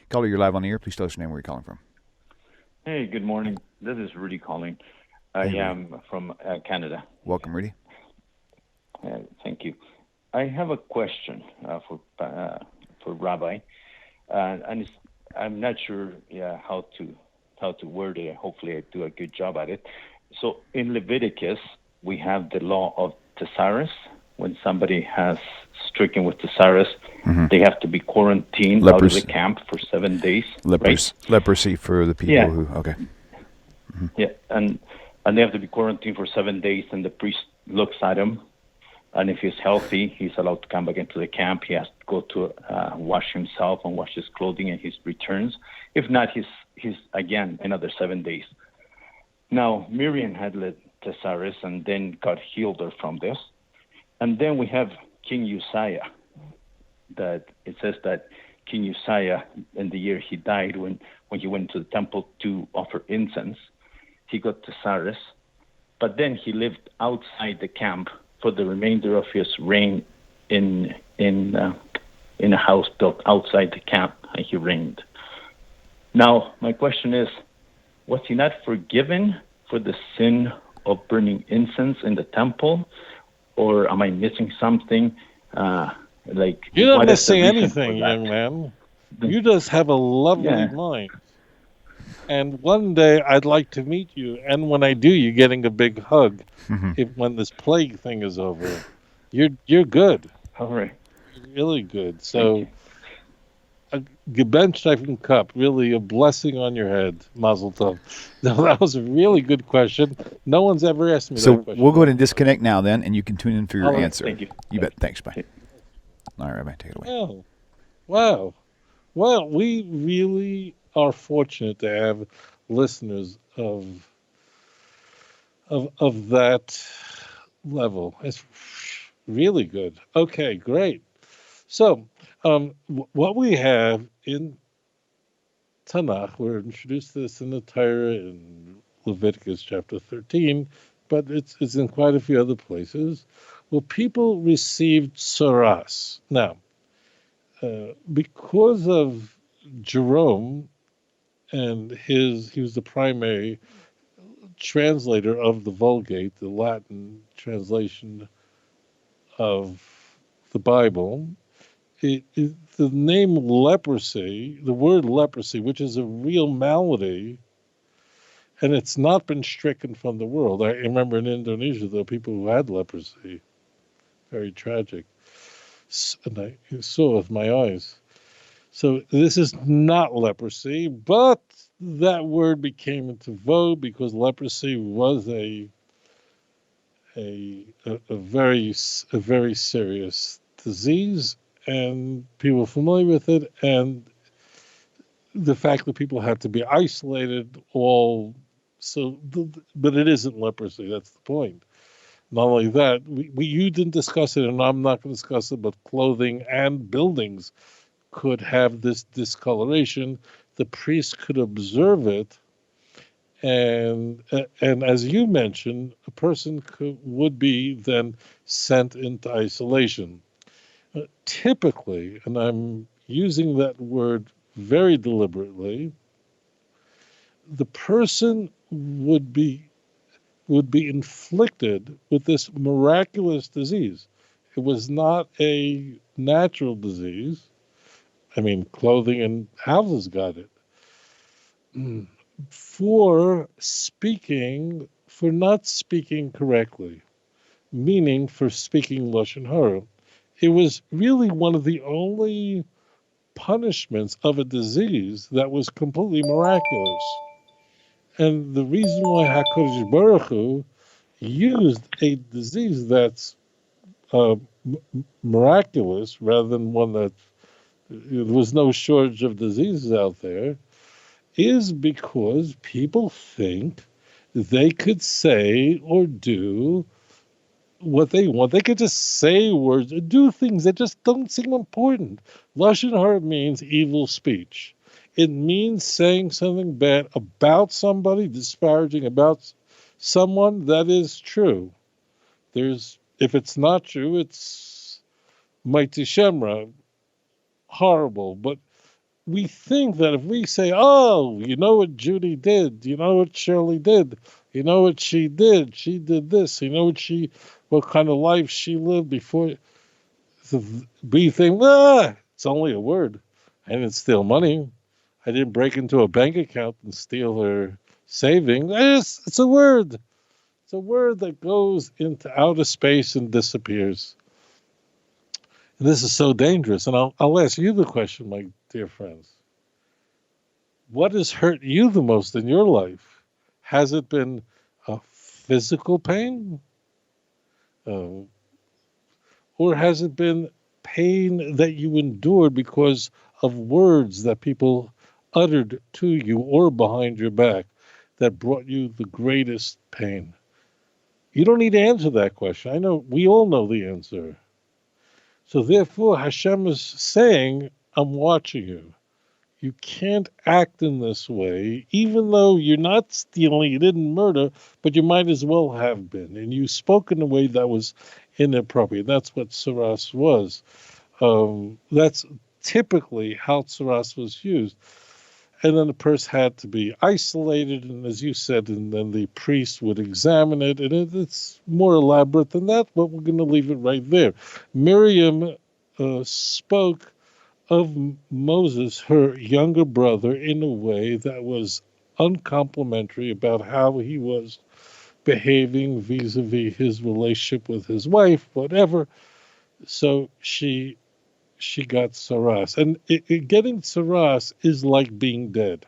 Caller, you're live on the air. Please tell us your name, where you're calling from. Hey, good morning. This is Rudy calling. I Hey, Rudy. am from Canada. Welcome, Rudy. Thank you. I have a question for Rabbi, and I'm not sure how to word it. Hopefully, I do a good job at it. So in Leviticus, we have the law of Thesaurus. When somebody has stricken with Thesaurus, they have to be quarantined out of the camp for 7 days. Right? Leprosy for the people who. Okay. Yeah, and they have to be quarantined for 7 days, and the priest looks at him, and if he's healthy, he's allowed to come back into the camp. He has to go to wash himself and wash his clothing, and he returns. If not, he's again another 7 days. Now, Miriam had led Thesaurus, and then God healed her from this. And then we have King Uziah. That it says that King Uziah, in the year he died, when he went to the temple to offer incense, he got Thesaurus, but then he lived outside the camp for the remainder of his reign in a house built outside the camp, and he reigned. Now, my question is, was he not forgiven for the sin of burning incense in the temple, or am I missing something? You're not missing anything, young man. You just have a lovely mind. And one day I'd like to meet you. And when I do, you're getting a big hug. When this plague thing is over, you're good. All right. You're really good. So, a Gebenstreifen Cup, really a blessing on your head, Mazel Tov. No, that was a really good question. No one's ever asked me that question. So we'll go ahead and disconnect now then, and you can tune in for your answer. Thank you. You bet. Thanks. Bye. All right, Rabbi, take it away. Oh, wow. Well, we really are fortunate to have listeners of that level. It's really good. Okay, great. So, what we have in Tanakh, we're introduced to this in the Torah in Leviticus chapter 13, but it's in quite a few other places. Well, people received tsaras. Now, because of Jerome and he was the primary translator of the Vulgate, the Latin translation of the Bible. The name leprosy, the word leprosy, which is a real malady, and it's not been stricken from the world. I remember in Indonesia, there were people who had leprosy. Very tragic. And I saw with my eyes. So this is not leprosy, but that word became into vogue because leprosy was a very serious disease, and people were familiar with it, and the fact that people had to be isolated but it isn't leprosy. That's the point. Not only that, you didn't discuss it, and I'm not going to discuss it, but clothing and buildings could have this discoloration. The priest could observe it, and as you mentioned, a person would be then sent into isolation. Typically, and I'm using that word very deliberately, the person would be inflicted with this miraculous disease. It was not a natural disease. I mean, clothing and houses got it. For not speaking correctly, meaning for speaking Lashon Hara. It was really one of the only punishments of a disease that was completely miraculous. And the reason why HaKadosh Baruch Hu used a disease that's miraculous rather than one that there was no shortage of diseases out there is because people think they could say or do what they want. They could just say words or do things that just don't seem important. Lashon Hara means evil speech. It means saying something bad about somebody, disparaging about someone. That is true. If it's not true, it's mighty shemra, horrible. But we think that if we say, oh, you know what Judy did, you know what Shirley did, you know what she did this, you know what kind of life she lived before, we think, it's only a word. I didn't steal money. I didn't break into a bank account and steal her savings. It's a word. It's a word that goes into outer space and disappears. And this is so dangerous. And I'll ask you the question, my dear friends. What has hurt you the most in your life? Has it been a physical pain? Or has it been pain that you endured because of words that people uttered to you or behind your back that brought you the greatest pain? You don't need to answer that question. I know we all know the answer. So therefore, Hashem is saying, I'm watching you. You can't act in this way, even though you're not stealing, you didn't murder, but you might as well have been. And you spoke in a way that was inappropriate. That's what saras was. That's typically how saras was used. And then the person had to be isolated, and as you said, and then the priest would examine it, and it's more elaborate than that, but we're going to leave it right there. Miriam spoke of Moses, her younger brother, in a way that was uncomplimentary about how he was behaving vis-a-vis his relationship with his wife, whatever. So she got saras. And getting saras is like being dead.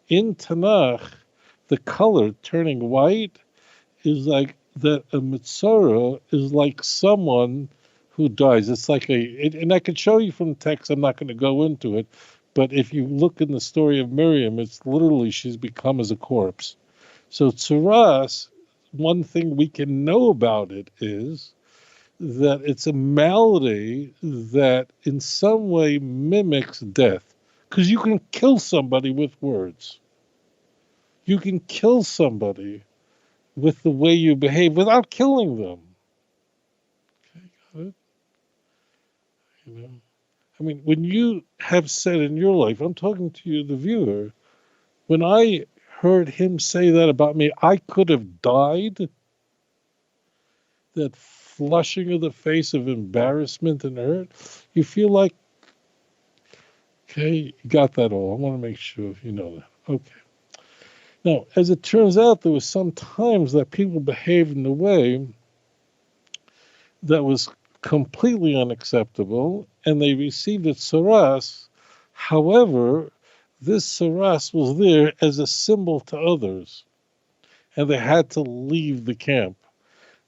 In Tanakh, the color turning white is like that a mitzvah is like someone who dies. It's like and I could show you from text, I'm not going to go into it, but if you look in the story of Miriam, it's literally she's become as a corpse. So tsaras, one thing we can know about it is that it's a malady that in some way mimics death. Because you can kill somebody with words. You can kill somebody with the way you behave without killing them. Okay, got it? You know, I mean, when you have said in your life, I'm talking to you, the viewer, when I heard him say that about me, I could have died. That flushing of the face of embarrassment and hurt, you feel like, okay, you got that all. I want to make sure you know that. Okay. Now, as it turns out, there was some times that people behaved in a way that was completely unacceptable, and they received a saras. However, this saras was there as a symbol to others, and they had to leave the camp.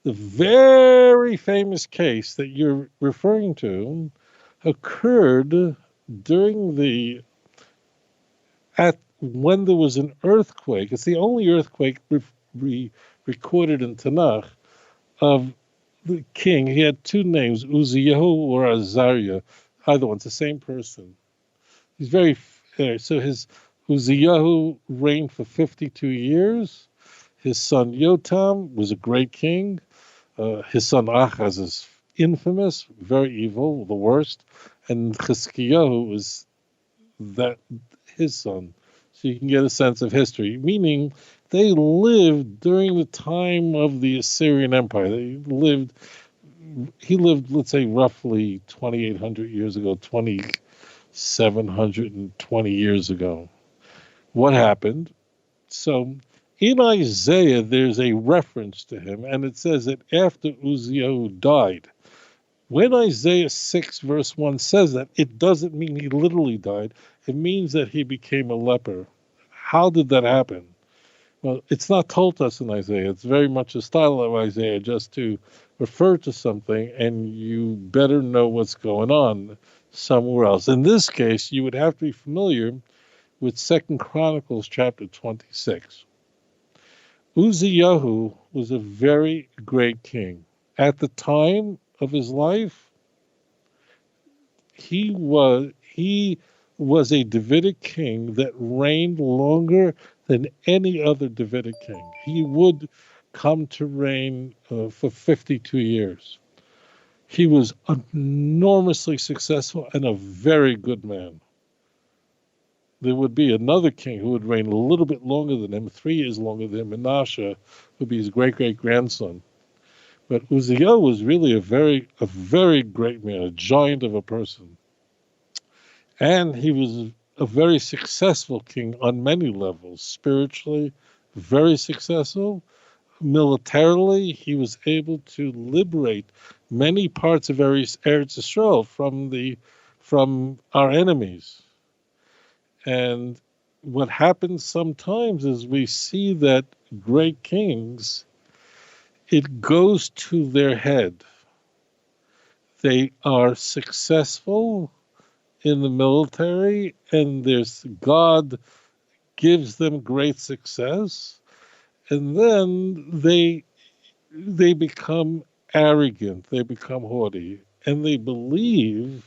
The very famous case that you're referring to occurred during when there was an earthquake. It's the only earthquake recorded in Tanakh of the king. He had two names, Uziah or Azariah. Either one's the same person. He's very so his Uziah reigned for 52 years. His son Yotam was a great king. His son Ahaz is infamous, very evil, the worst, and Chizkiyahu was his son. So you can get a sense of history, meaning they lived during the time of the Assyrian Empire. He lived, let's say, roughly 2,800 years ago, 2,720 years ago. What happened? So in Isaiah, there's a reference to him, and it says that after Uziah died, when Isaiah 6 verse 1 says that, it doesn't mean he literally died. It means that he became a leper. How did that happen? Well, it's not told us in Isaiah. It's very much a style of Isaiah just to refer to something, and you better know what's going on somewhere else. In this case, you would have to be familiar with 2 Chronicles chapter 26. Uziah was a very great king. At the time of his life, he was a Davidic king that reigned longer than any other Davidic king. He would come to reign for 52 years. He was enormously successful and a very good man. there would be another king who would reign a little bit longer than him, 3 years longer than him. Menashe would be his great-great-grandson. But Uziah was really a very great man, a giant of a person. And he was a very successful king on many levels. Spiritually, very successful. Militarily, he was able to liberate many parts of Eretz Yisrael from our enemies. And what happens sometimes is we see that great kings, it goes to their head. They are successful in the military, and God gives them great success, and then they become arrogant, they become haughty, and they believe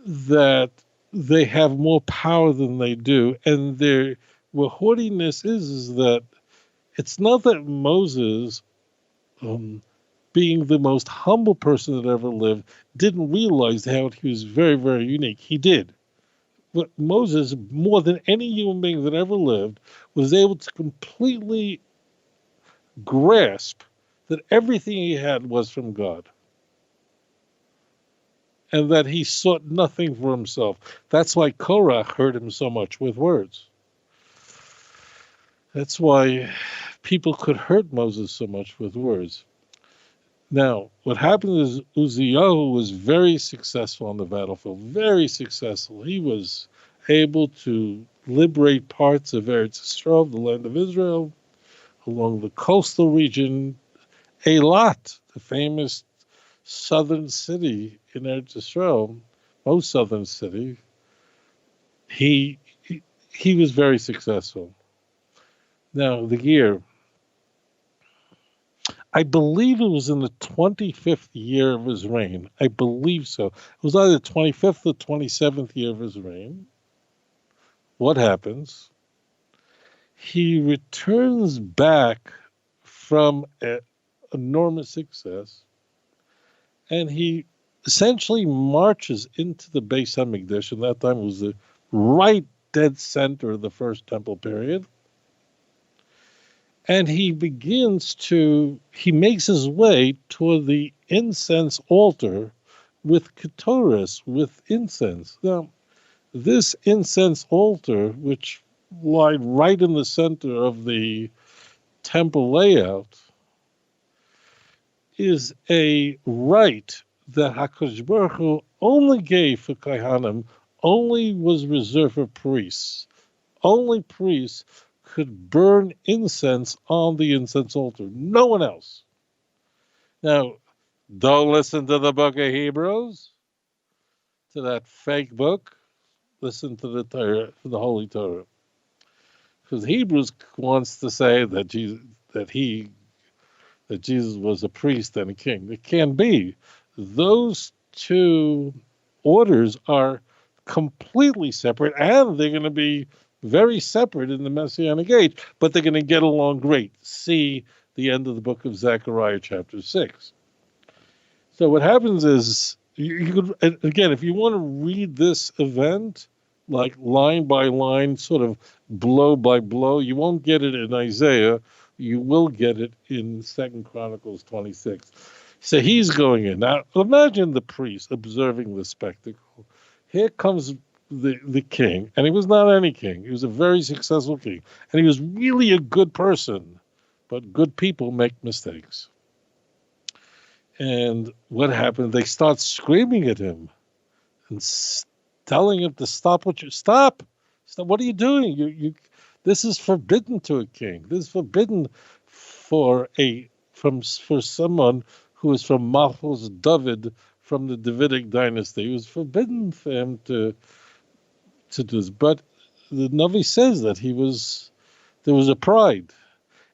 that they have more power than they do. And what haughtiness is that it's not that Moses, being the most humble person that ever lived, didn't realize how he was very, very unique. He did. But Moses, more than any human being that ever lived, was able to completely grasp that everything he had was from God, and that he sought nothing for himself. That's why Korach hurt him so much with words. That's why people could hurt Moses so much with words. Now, what happened is Uziah was very successful on the battlefield, very successful. He was able to liberate parts of Eretz Yisrael, the land of Israel, along the coastal region. Eilat, the famous southern city in Eretz Yisrael, most southern city, he was very successful. Now, the year, I believe it was in the 25th year of his reign. I believe so. It was either the 25th or 27th year of his reign. What happens? He returns back from enormous success, and he essentially marches into the Beis HaMikdash, and that time it was the right dead center of the first temple period. And he makes his way toward the incense altar with ketores, with incense. Now, this incense altar, which lied right in the center of the temple layout, is a right that HaKadosh Baruch Hu only gave for Kohanim, only was reserved for priests. Only priests could burn incense on the incense altar. No one else. Now, don't listen to the book of Hebrews, to that fake book. Listen to the Torah, to the Holy Torah. Because Hebrews wants to say that Jesus was a priest and a king. It can't be. Those two orders are completely separate, and they're going to be very separate in the Messianic age, but they're going to get along great. See the end of the book of Zechariah, chapter 6. So what happens is, you could, again, if you want to read this event, like line by line, sort of blow by blow, you won't get it in Isaiah. You will get it in 2 Chronicles 26. So he's going in. Now, imagine the priest observing the spectacle. Here comes the king, and he was not any king. He was a very successful king, and he was really a good person, but good people make mistakes. And what happened? They start screaming at him and telling him to stop. Stop! What are you doing? You this is forbidden to a king. This is forbidden for someone who is from Malchus David, from the Davidic dynasty. It was forbidden for him to do this. But the Navi says that there was a pride.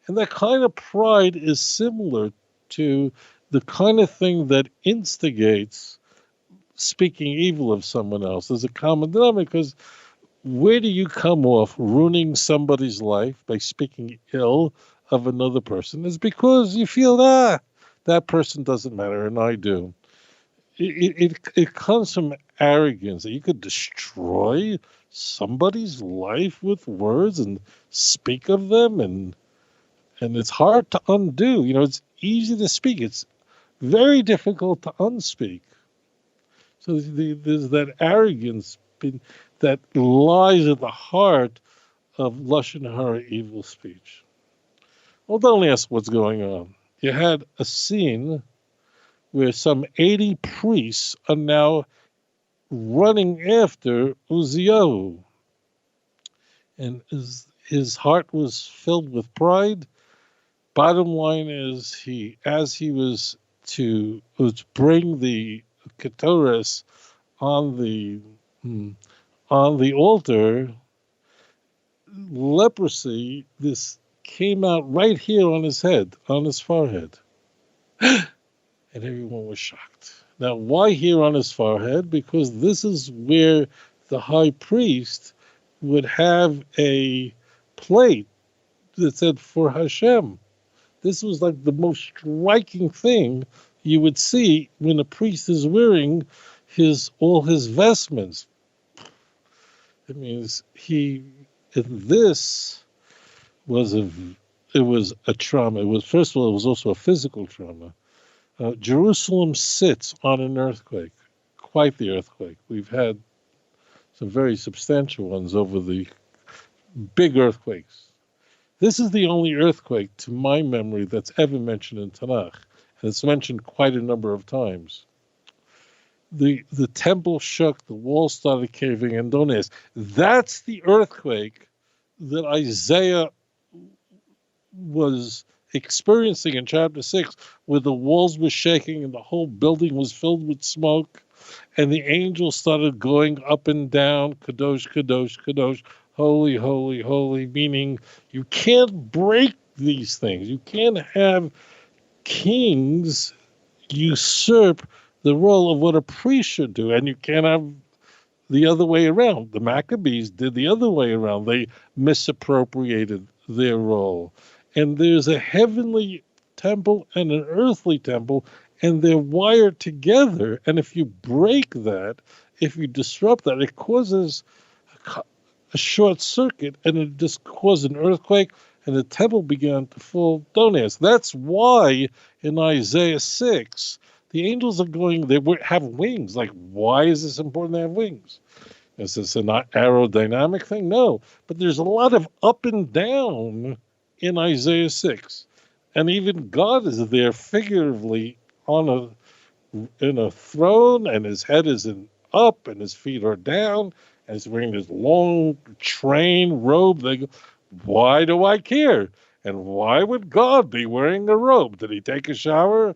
And that kind of pride is similar to the kind of thing that instigates speaking evil of someone else. There's a common denominator, because where do you come off ruining somebody's life by speaking ill of another person? Is because you feel, that person doesn't matter and I do. It comes from arrogance that you could destroy somebody's life with words and speak of them, and it's hard to undo. It's easy to speak. It's very difficult to unspeak. So there's that arrogance that lies at the heart of Lashon Hara, evil speech. Well, don't ask what's going on. You had a scene where some 80 priests are now running after Uziah. And his heart was filled with pride. Bottom line is, as he was to bring the Ketores on the altar, leprosy, this came out right here on his head, on his forehead. And everyone was shocked. Now, why here on his forehead? Because this is where the high priest would have a plate that said, "For Hashem." This was like the most striking thing you would see when a priest is wearing all his vestments. It means this was a trauma. It was, first of all, it was also a physical trauma. Jerusalem sits on an earthquake, quite the earthquake. We've had some very substantial ones over the big earthquakes. This is the only earthquake, to my memory, that's ever mentioned in Tanakh, and it's mentioned quite a number of times. The temple shook, the walls started caving, and don't ask. That's the earthquake that Isaiah was experiencing in chapter 6, where the walls were shaking and the whole building was filled with smoke, and the angels started going up and down, Kadosh, Kadosh, Kadosh, holy, holy, holy, meaning you can't break these things. You can't have kings usurp the role of what a priest should do, and you can't have the other way around. The Maccabees did the other way around. They misappropriated their role. And there's a heavenly temple and an earthly temple, and they're wired together. And if you break that, if you disrupt that, it causes a short circuit, and it just caused an earthquake, and the temple began to fall. Don't ask. That's why in Isaiah 6, the angels are going, they have wings. Like, why is this important to have wings? Is this an aerodynamic thing? No. But there's a lot of up and down in Isaiah 6. And even God is there figuratively in a throne, and his head is up, and his feet are down, and he's wearing this long train robe. They go, why do I care? And why would God be wearing a robe? Did he take a shower?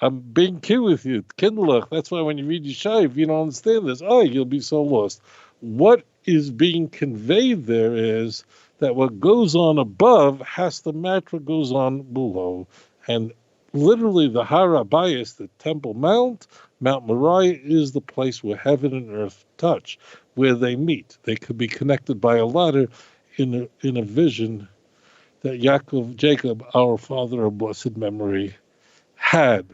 I'm being cute with you. Kindlech. That's why when you read Yeshaya, if you don't understand this, you'll be so lost. What is being conveyed there is that what goes on above has to match what goes on below. And literally the Har HaBayis, the Temple Mount Moriah, is the place where heaven and earth touch, where they meet. They could be connected by a ladder in a vision that Jacob, our father of blessed memory, had.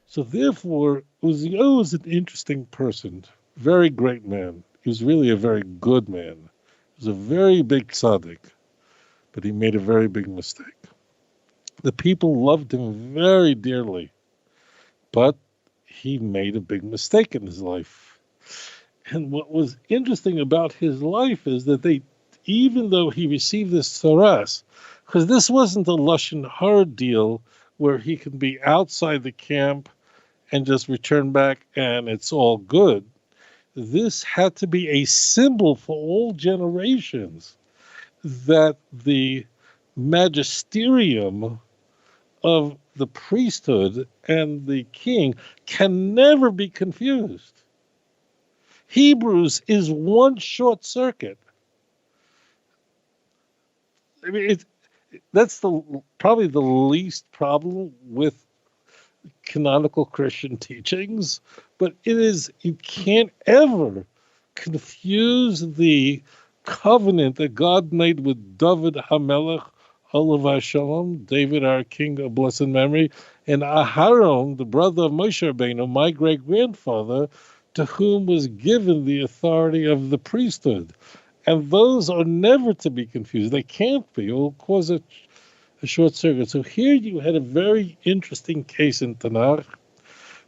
So therefore, Uziah was an interesting person, very great man. He was really a very good man. He was a very big tzaddik, but he made a very big mistake. The people loved him very dearly, but he made a big mistake in his life. And what was interesting about his life is that even though he received this tzaras, because this wasn't a Lashon Hara deal where he can be outside the camp and just return back and it's all good. This had to be a symbol for all generations that the magisterium of the priesthood and the king can never be confused. Hebrews is one short circuit. I mean, that's probably the least problem with canonical Christian teachings, but you can't ever confuse the covenant that God made with David HaMelech, Olav Shalom, David our king of blessed memory, and Aharon, the brother of Moshe Rabbeinu, my great-grandfather, to whom was given the authority of the priesthood. And those are never to be confused. They can't be. It will cause a short circuit. So here you had a very interesting case in Tanakh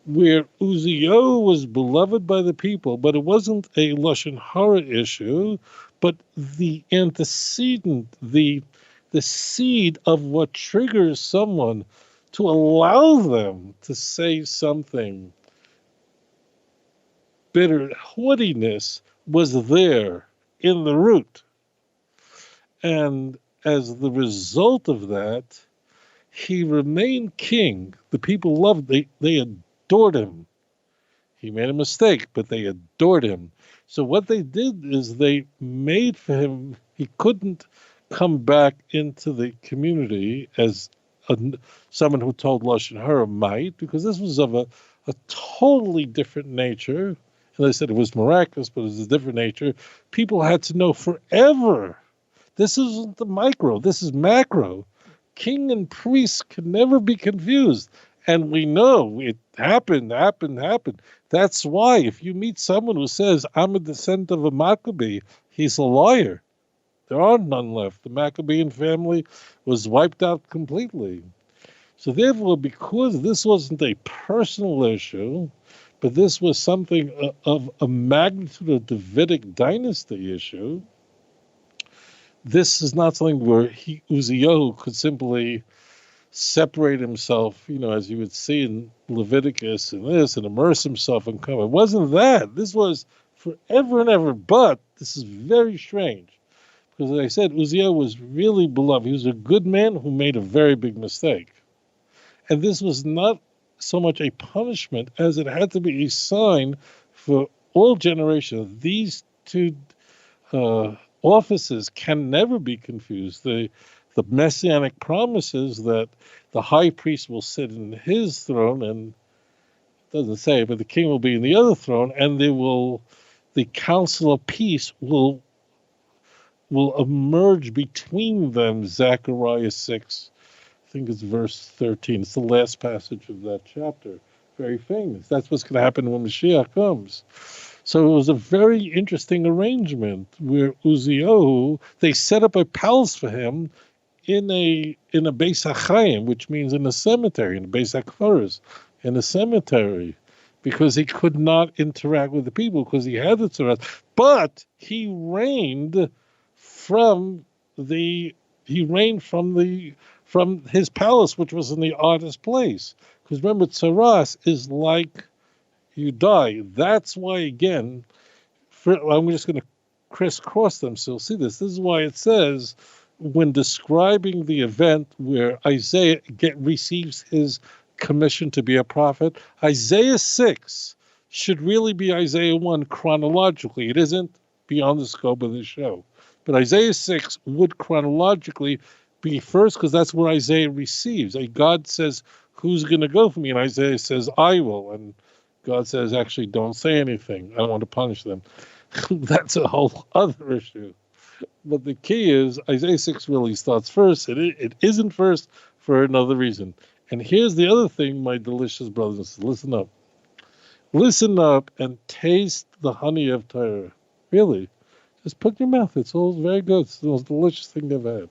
where Uziah was beloved by the people, but it wasn't a Lashon Hara issue, but the antecedent, the seed of what triggers someone to allow them to say something bitter, haughtiness was there in the root. And as the result of that, he remained king. The people loved, they adored him. He made a mistake, but they adored him. So what they did is they made for him, he couldn't come back into the community as someone who told Lashon Hara might, because this was of a totally different nature. And they said it was miraculous, but it was a different nature. People had to know forever. This isn't the micro, this is macro. King and priest can never be confused. And we know it happened. That's why if you meet someone who says, I'm a descendant of a Maccabee, he's a liar. There are none left. The Maccabean family was wiped out completely. So therefore, because this wasn't a personal issue, but this was something of a magnitude of Davidic dynasty issue, this is not something where Uziah could simply separate himself, as you would see in Leviticus and this, and immerse himself and come. It wasn't that. This was forever and ever. But this is very strange. Because as I said, Uziah was really beloved. He was a good man who made a very big mistake. And this was not so much a punishment as it had to be a sign for all generations. These two offices can never be confused. The messianic promises that the high priest will sit in his throne, and it doesn't say, but the king will be in the other throne, and the council of peace will emerge between them. Zechariah 6, I think it's verse 13. It's the last passage of that chapter. Very famous. That's what's going to happen when Mashiach comes. So it was a very interesting arrangement where Uziah, they set up a palace for him in a Beis HaChaim, which means in a cemetery, in a Beis HaKfaros, in a cemetery, because he could not interact with the people because he had the Tzorat. But he reigned from his palace, which was in the oddest place. Because remember, Tzaras is like you die. That's why, again, I'm just going to crisscross them so you'll see this. This is why it says, when describing the event where Isaiah receives his commission to be a prophet, Isaiah 6 should really be Isaiah 1 chronologically. It isn't beyond the scope of the show. But Isaiah 6 would chronologically be first because that's where Isaiah receives. God says, who's going to go for me? And Isaiah says, I will. And God says, actually, don't say anything. I don't want to punish them. That's a whole other issue. But the key is Isaiah 6 really starts first. It isn't first for another reason. And here's the other thing, my delicious brothers and sisters. Listen up. Listen up and taste the honey of Torah. Really. Just put in your mouth. It's all very good. It's the most delicious thing they've had.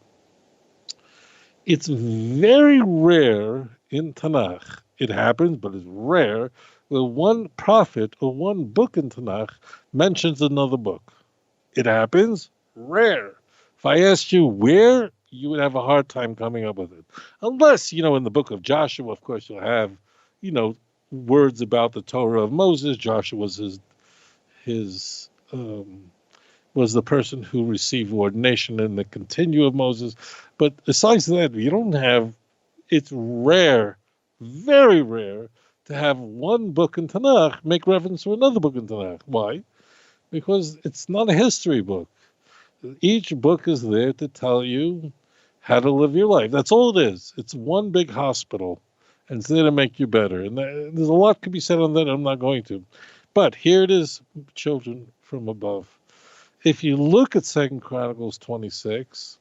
It's very rare in Tanakh. It happens, but it's rare where one prophet or one book in Tanakh mentions another book. It happens, rare. If I asked you where, you would have a hard time coming up with it. Unless, in the book of Joshua, of course, you'll have, words about the Torah of Moses. Joshua was was the person who received ordination in the continuum of Moses. But besides that, you don't have, it's rare, very rare, to have one book in Tanakh make reference to another book in Tanakh. Why? Because it's not a history book. Each book is there to tell you how to live your life. That's all it is. It's one big hospital, and it's there to make you better. And there's a lot could be said on that. I'm not going to. But here it is, children from above. If you look at 2 Chronicles 26,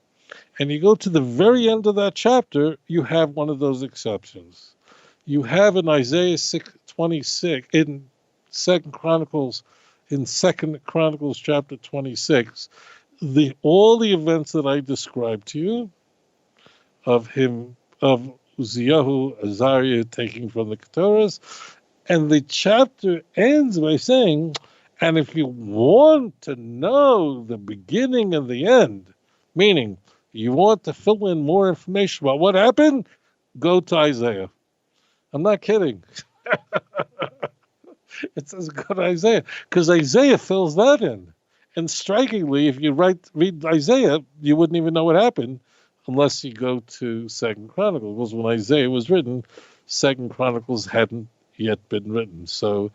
and you go to the very end of that chapter, you have one of those exceptions. You have in Isaiah 26, in Second Chronicles, in Second Chronicles chapter 26, all the events that I described to you of Uziah, Azariah taking from the Keturahs, and the chapter ends by saying, and if you want to know the beginning and the end, meaning you want to fill in more information about what happened, go to Isaiah. I'm not kidding. It says go to Isaiah, because Isaiah fills that in. And strikingly, if you read Isaiah, you wouldn't even know what happened unless you go to Second Chronicles. Because when Isaiah was written, Second Chronicles hadn't yet been written. So,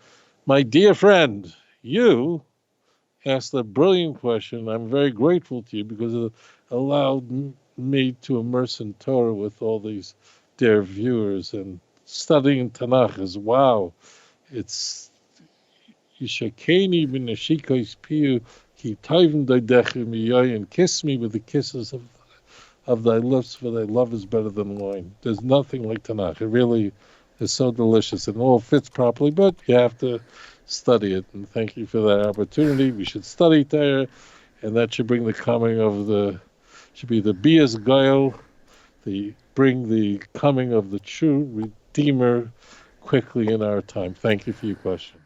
my dear friend, you asked a brilliant question. I'm very grateful to you because it allowed me to immerse in Torah with all these dear viewers, and studying Tanakh is wow. It's Yishakeni b'nashikos piyu ki tovim dodechu miyoy, and kiss me with the kisses of thy lips, for thy love is better than wine. There's nothing like Tanakh. It really is so delicious and all fits properly, but you have to study it. And thank you for that opportunity. We should study Torah, and that should bring the coming of should be the Bias Gael, bring the coming of the true Redeemer quickly in our time. Thank you for your question.